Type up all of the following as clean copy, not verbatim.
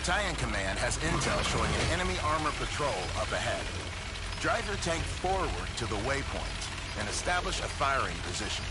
Battalion Command has intel showing an enemy armor patrol up ahead. Drive your tank forward to the waypoint and establish a firing position.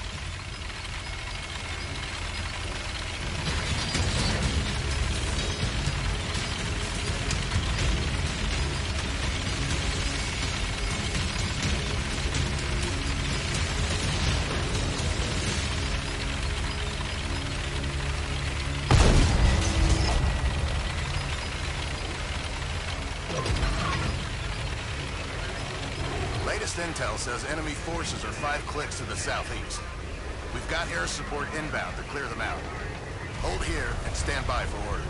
Latest intel says enemy forces are 5 clicks to the southeast. We've got air support inbound to clear them out. Hold here and stand by for orders.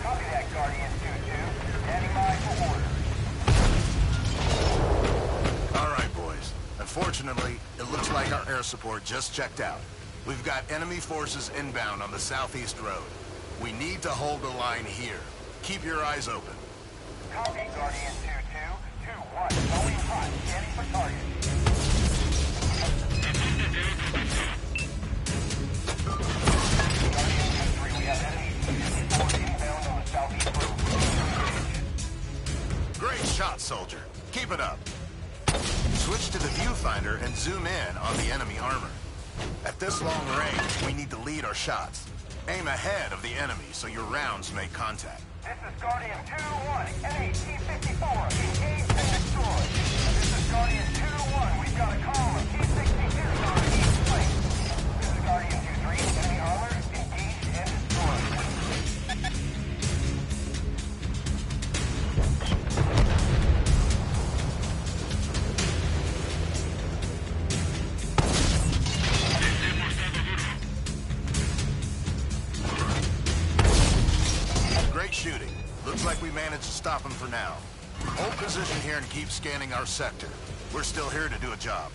Copy that, Guardian 2-2. Standing by for orders. All right, boys. Unfortunately, it looks like our air support just checked out. We've got enemy forces inbound on the southeast road. We need to hold the line here. Keep your eyes open. Copy, Guardian 2-2. 2-1. Going hot. Scanning for target. Guardian 2-3. We have enemy T-54 inbound on the southeast road. Great shot, soldier. Keep it up. Switch to the viewfinder and zoom in on the enemy armor. At this long range, we need to lead our shots. Aim ahead of the enemy so your rounds make contact. This is Guardian 2-1. Enemy T-54 engaged and destroyed. This is Guardian 2-1. We've got a column of T-62s on the east flank. This is Guardian 2-3. Enemy armor engaged and destroyed. Great shooting. Looks like we managed to stop him for now. Hold position here and keep scanning our sector. We're still here to do a job.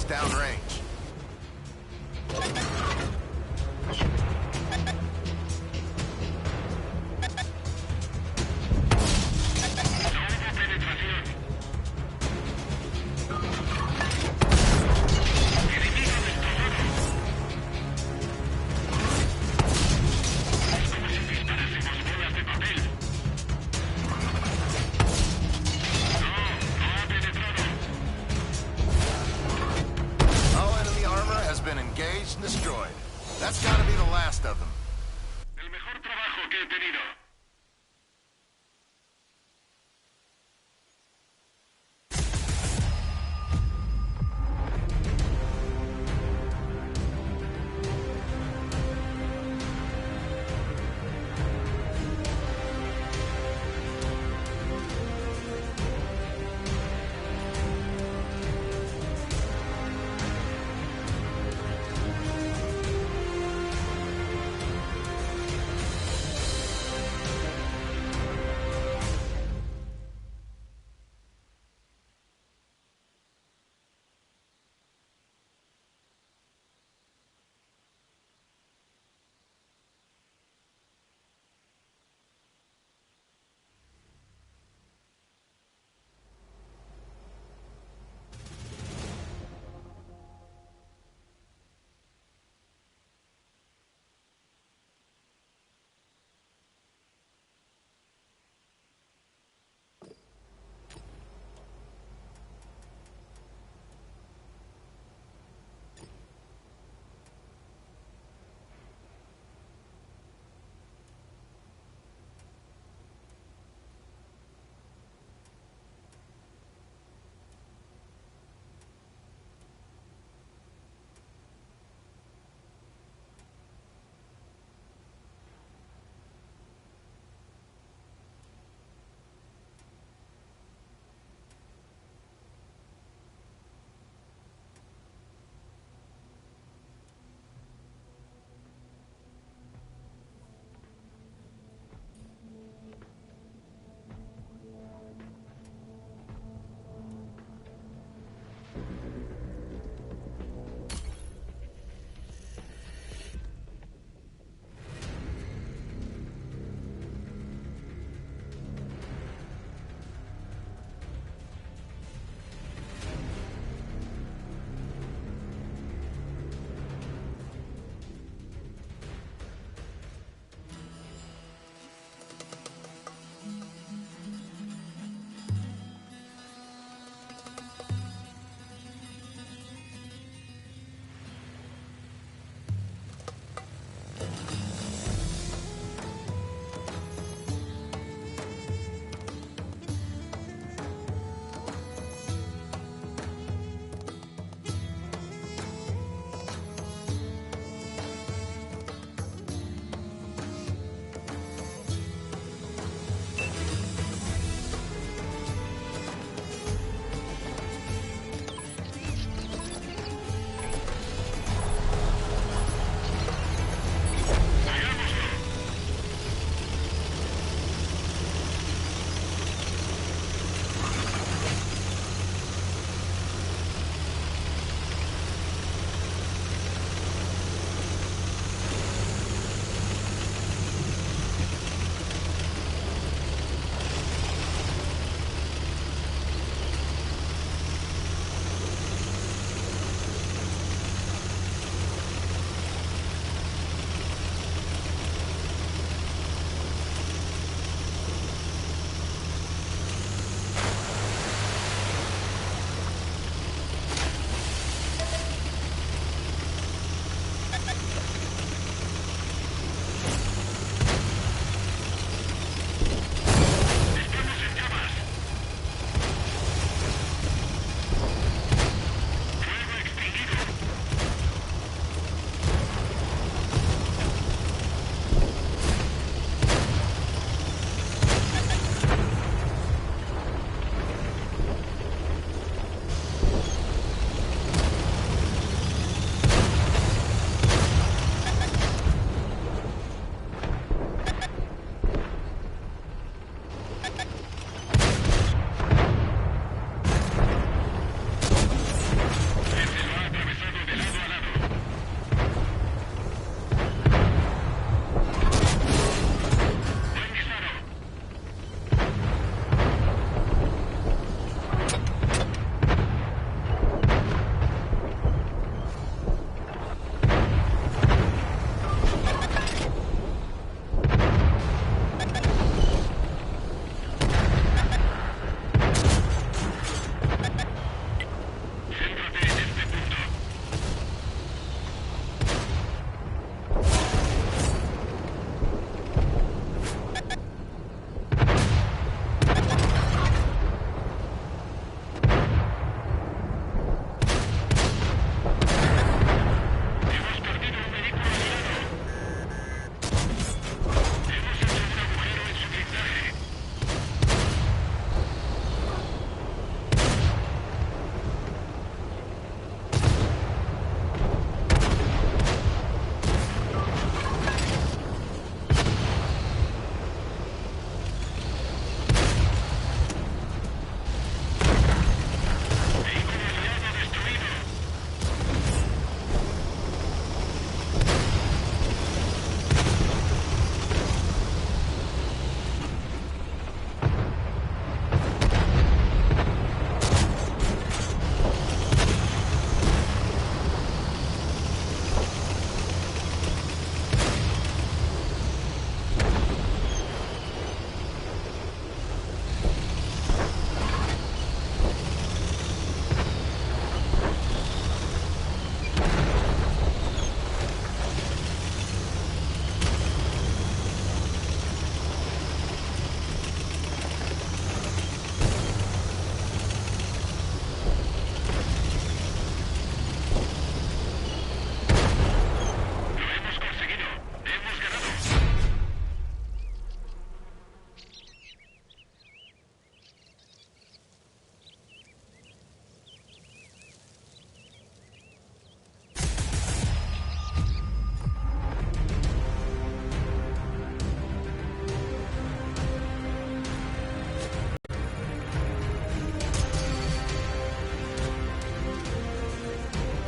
Downrange. Engaged and destroyed. That's gotta be the last of them. El mejor trabajo que he tenido.